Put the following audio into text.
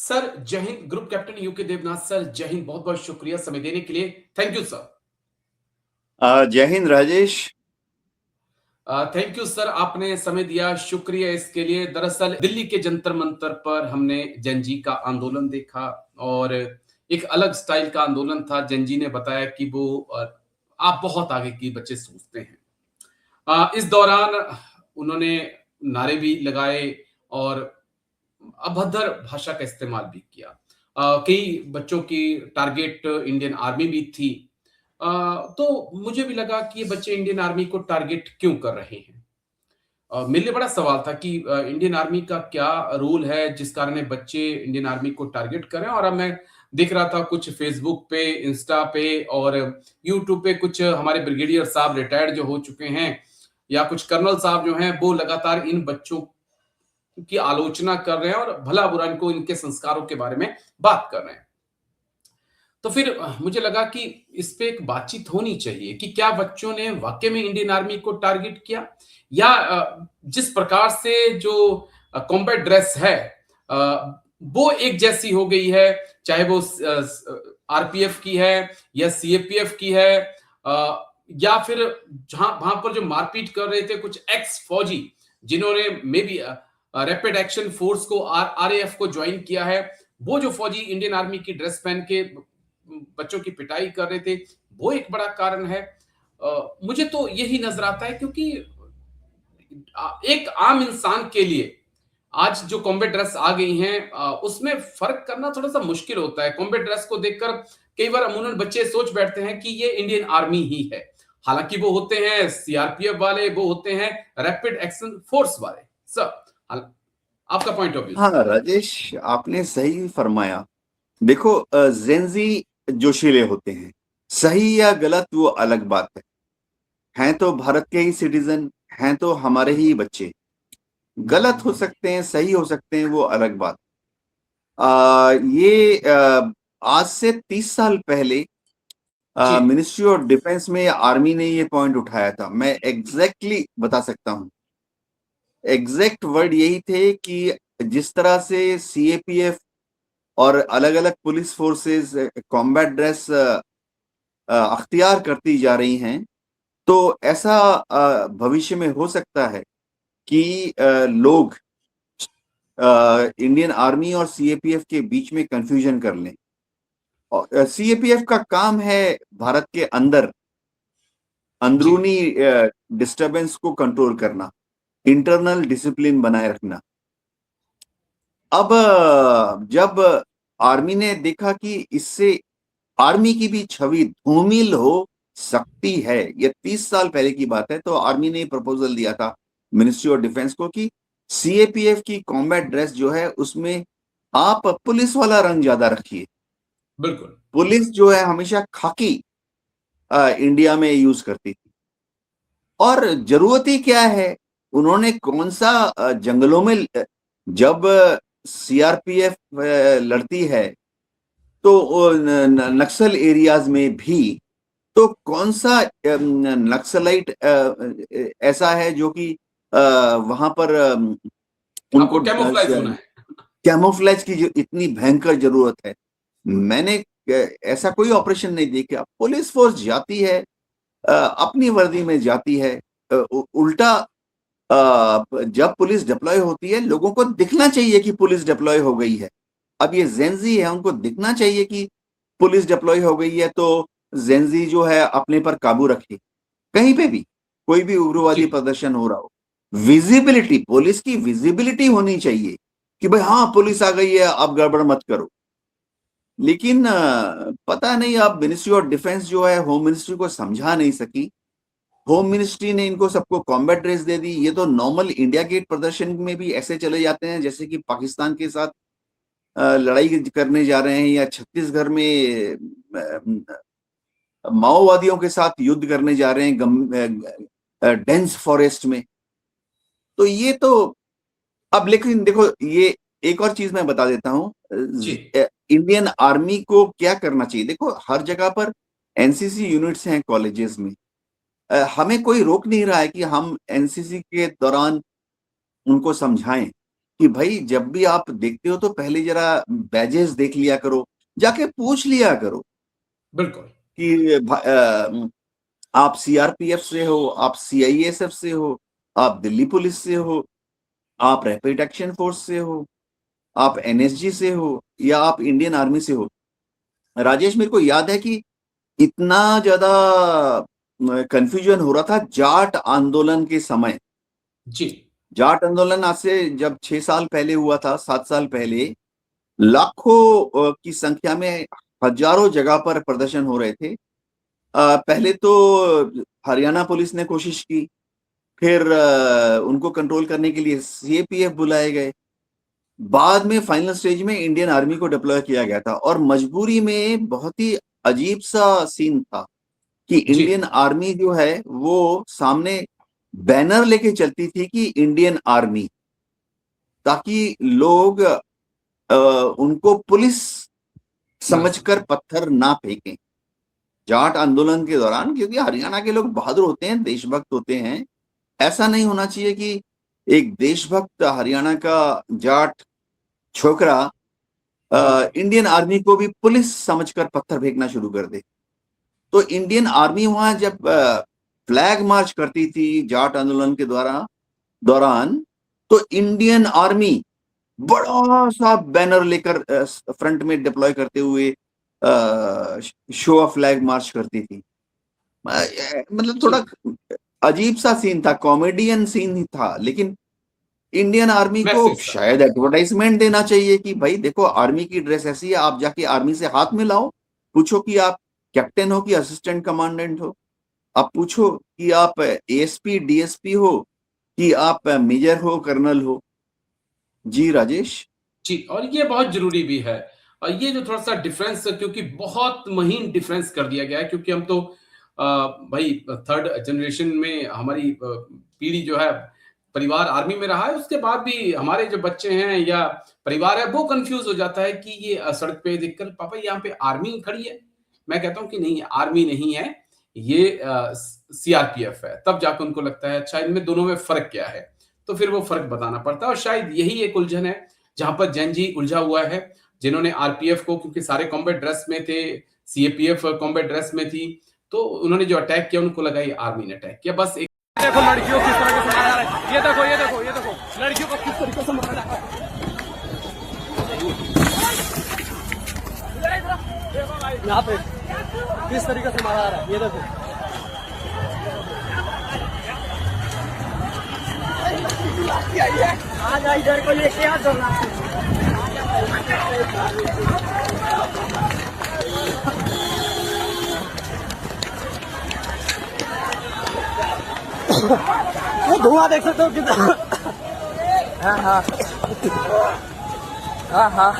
Sir जय हिंद। Group captain U K Devnath sir, जय हिंद। बहुत बहुत शुक्रिया समय देने के लिए। Thank you sir. जय हिंद राजेश। थैंक यू सर, आपने समय दिया, शुक्रिया इसके लिए। दरअसल दिल्ली के जंतर मंतर पर हमने जनजी का आंदोलन देखा और एक अलग स्टाइल का आंदोलन था। जनजी ने बताया कि वो आप बहुत आगे की बच्चे सोचते हैं। इस दौरान उन्होंने नारे भी लगाए और अभद्र भाषा का इस्तेमाल भी किया। कई बच्चों की टारगेट इंडियन आर्मी भी थी। तो मुझे भी लगा कि ये बच्चे इंडियन आर्मी को टारगेट क्यों कर रहे हैं। मेरे लिए बड़ा सवाल था कि इंडियन आर्मी का क्या रोल है जिस कारण ये बच्चे इंडियन आर्मी को टारगेट करें। और अब मैं देख रहा था कुछ फेसबुक पे, इंस्टा पे और यूट्यूब पे कुछ हमारे ब्रिगेडियर साहब रिटायर्ड जो हो चुके हैं या कुछ कर्नल साहब जो हैं वो लगातार इन बच्चों की आलोचना कर रहे हैं और भला बुरा इनको इनके संस्कारों के बारे में बात कर रहे हैं। तो फिर मुझे लगा कि इस पे एक बातचीत होनी चाहिए कि क्या बच्चों ने वाकई में इंडियन आर्मी को टारगेट किया या जिस प्रकार से जो कॉम्बैट ड्रेस है वो एक जैसी हो गई है, चाहे वो आरपीएफ की है या सीएपीएफ की है, या फिर जहां वहां पर जो मारपीट कर रहे थे कुछ एक्स फौजी जिन्होंने may be rapid action force को आरएएफ को ज्वाइन किया है, वो जो फौजी इंडियन आर्मी की ड्रेस पहन के बच्चों की पिटाई कर रहे थे, वो एक बड़ा कारण है। मुझे तो यही नजर आता है क्योंकि एक आम इंसान के लिए आज जो कॉम्बैट ड्रेस आ गई हैं उसमें फर्क करना थोड़ा सा मुश्किल होता है। कॉम्बैट ड्रेस को देखकर कई बार अमूमन बच्चे सोच बैठते हैं कि ये इंडियन आर्मी ही है, हालांकि वो होते हैं सीआरपीएफ वाले, वो होते हैं रैपिड एक्शन फोर्स वाले। सर, आपका पॉइंट ऑफ व्यू। हाँ राजेश, आपने सही फरमाया। देखो, जेंजी जोशीले होते हैं, सही या गलत वो अलग बात है। हैं तो भारत के ही सिटीजन, हैं तो हमारे ही बच्चे। गलत हो सकते हैं, सही हो सकते हैं, वो अलग बात। ये आज से 30 साल पहले जी। मिनिस्ट्री ऑफ डिफेंस में आर्मी ने ये पॉइंट उठाया था। मैं एग्जैक्टली बता सकता हूँ। एग्जैक्ट वर्ड यही थे कि जिस तरह से सीएपीएफ और अलग अलग पुलिस फोर्सेस कॉम्बैट ड्रेस अख्तियार करती जा रही हैं, तो ऐसा भविष्य में हो सकता है कि लोग इंडियन आर्मी और सीएपीएफ के बीच में कंफ्यूजन कर लें। और सीएपीएफ का काम है भारत के अंदर जी। अंदरूनी डिस्टरबेंस को कंट्रोल करना, इंटरनल डिसिप्लिन बनाए रखना। अब जब आर्मी ने देखा कि इससे आर्मी की भी छवि धूमिल हो सकती है, ये 30 साल पहले की बात है, तो आर्मी ने प्रपोजल दिया था मिनिस्ट्री ऑफ डिफेंस को कि सीएपीएफ की कॉम्बैट ड्रेस जो है उसमें आप पुलिस वाला रंग ज्यादा रखिए। बिल्कुल। पुलिस जो है हमेशा खाकी इंडिया में यूज करती थी, और जरूरत ही क्या है। उन्होंने कौन सा जंगलों में जब सीआरपीएफ लड़ती है तो नक्सल एरियाज में भी, तो कौन सा नक्सलाइट ऐसा है जो कि वहां पर आपको उनको कैमोफ्लेज होना है। कैमोफ्लेज की जो इतनी भयंकर जरूरत है। मैंने ऐसा कोई ऑपरेशन नहीं देखा। पुलिस फोर्स जाती है, अपनी वर्दी में जाती है। उल्टा जब पुलिस डिप्लॉय होती है, लोगों को दिखना चाहिए कि पुलिस डिप्लॉय हो गई है। अब ये जेंजी है, उनको दिखना चाहिए कि पुलिस डिप्लॉय हो गई है, तो जेंजी जो है अपने पर काबू रखे। कहीं पे भी कोई भी जी। उग्रवादी प्रदर्शन हो रहा हो, विजिबिलिटी, पुलिस की विजिबिलिटी होनी चाहिए कि भाई हाँ पुलिस आ गई है, अब गड़बड़ मत करो। लेकिन पता नहीं, अब मिनिस्ट्री ऑफ डिफेंस जो है होम मिनिस्ट्री को समझा नहीं सकी। होम मिनिस्ट्री ने इनको सबको कॉम्बैट ड्रेस दे दी। ये तो नॉर्मल इंडिया गेट प्रदर्शन में भी ऐसे चले जाते हैं जैसे कि पाकिस्तान के साथ लड़ाई करने जा रहे हैं, या छत्तीसगढ़ में माओवादियों के साथ युद्ध करने जा रहे हैं डेंस फॉरेस्ट में। तो ये तो, अब लेकिन देखो, ये एक और चीज मैं बता देता हूँ। जी। इंडियन आर्मी को क्या करना चाहिए। देखो, हर जगह पर एनसीसी यूनिट्स हैं कॉलेजेस में। हमें कोई रोक नहीं रहा है कि हम एनसीसी के दौरान उनको समझाएं। कि भाई जब भी आप देखते हो तो पहले जरा बैजेस देख लिया करो, जाके पूछ लिया करो बिल्कुल। कि आप सीआरपीएफ से हो, आप सीआईएसएफ से हो, आप दिल्ली पुलिस से हो, आप रैपिड एक्शन फोर्स से हो, आप एनएसजी से हो या आप इंडियन आर्मी से हो। राजेश, मेरे को याद है कि इतना ज्यादा कंफ्यूजन हो रहा था जाट आंदोलन के समय। जी। जाट आंदोलन आज से जब 6 साल पहले हुआ था, 7 साल पहले, लाखों की संख्या में हजारों जगह पर प्रदर्शन हो रहे थे। पहले तो हरियाणा पुलिस ने कोशिश की, फिर उनको कंट्रोल करने के लिए सीएपीएफ बुलाए गए, बाद में फाइनल स्टेज में इंडियन आर्मी को डिप्लॉय किया गया था। और मजबूरी में बहुत ही अजीब सा सीन था कि जी। इंडियन आर्मी जो है वो सामने बैनर लेके चलती थी कि इंडियन आर्मी, ताकि लोग उनको पुलिस ना समझकर समझे। पत्थर ना फेंकें जाट आंदोलन के दौरान, क्योंकि हरियाणा के लोग बहादुर होते हैं, देशभक्त होते हैं। ऐसा नहीं होना चाहिए कि एक देशभक्त हरियाणा का जाट छोकरा बिल्कुल। इंडियन आर्मी को भी पुलिस समझकर पत्थर फेंकना शुरू कर दे। तो इंडियन आर्मी वहां जब फ्लैग मार्च करती थी जाट आंदोलन के दौरान, तो इंडियन आर्मी बड़ा सा बैनर लेकर फ्रंट में डिप्लॉय करते हुए शो ऑफ फ्लैग मार्च करती थी। मतलब जी। थोड़ा अजीब सा सीन था, कॉमेडियन सीन ही था। लेकिन इंडियन आर्मी को मैसेज था। शायद एडवर्टाइजमेंट देना चाहिए कि भाई देखो, आर्मी की ड्रेस ऐसी है, आप जाके आर्मी से हाथ मिलाओ, पूछो कि आप कैप्टन हो कि असिस्टेंट कमांडेंट हो, आप पूछो कि आप एएसपी डीएसपी हो कि आप मेजर हो, कर्नल हो। जी राजेश। जी, और ये बहुत ज़रूरी भी है। और ये जो थोड़ा-सा डिफ़रेंस, क्योंकि बहुत महीन डिफ़रेंस कर दिया गया है, क्योंकि हम तो भई 3rd जनरेशन में हमारी पीढ़ी जो है, परिवार आर्मी में रहा है, उसके बाद भी हमारे जो बच्चे हैं या परिवार है, वो कन्फ्यूज़ हो जाता है कि ये सड़क पे देखकर, पापा यहाँ पे आर्मी खड़ी है। मैं कहता हूँ कि नहीं, आर्मी नहीं है, ये सीआरपीएफ है। तब जाके उनको लगता है अच्छा, इनमें दोनों में फ़र्क क्या है? तो फिर वो फ़र्क बताना पड़ता है, और शायद यही एक उलझन है जहां पर जैन जी उलझा हुआ है, जिन्होंने आरपीएफ को, क्योंकि सारे कॉम्बैट ड्रेस में थे, सीएपीएफ कॉम्बैट ड्रेस में थी, तो उन्होंने जो अटैक किया, उनको लगा ये आर्मी ने अटैक किया। बस एक देखो लड़कियों को किस तरह से मारा जा रहा है। ये देखो, ये देखो, ये देखो लड़कियों को किस तरीके से मारा जा रहा है। यहाँ पे किस तरीके से मारा जा रहा है, ये देखो। आ जा इधर को लेके आ दो ना। वो धुआं देख सकते हो कितना। हाँ हाँ हाँ हाँ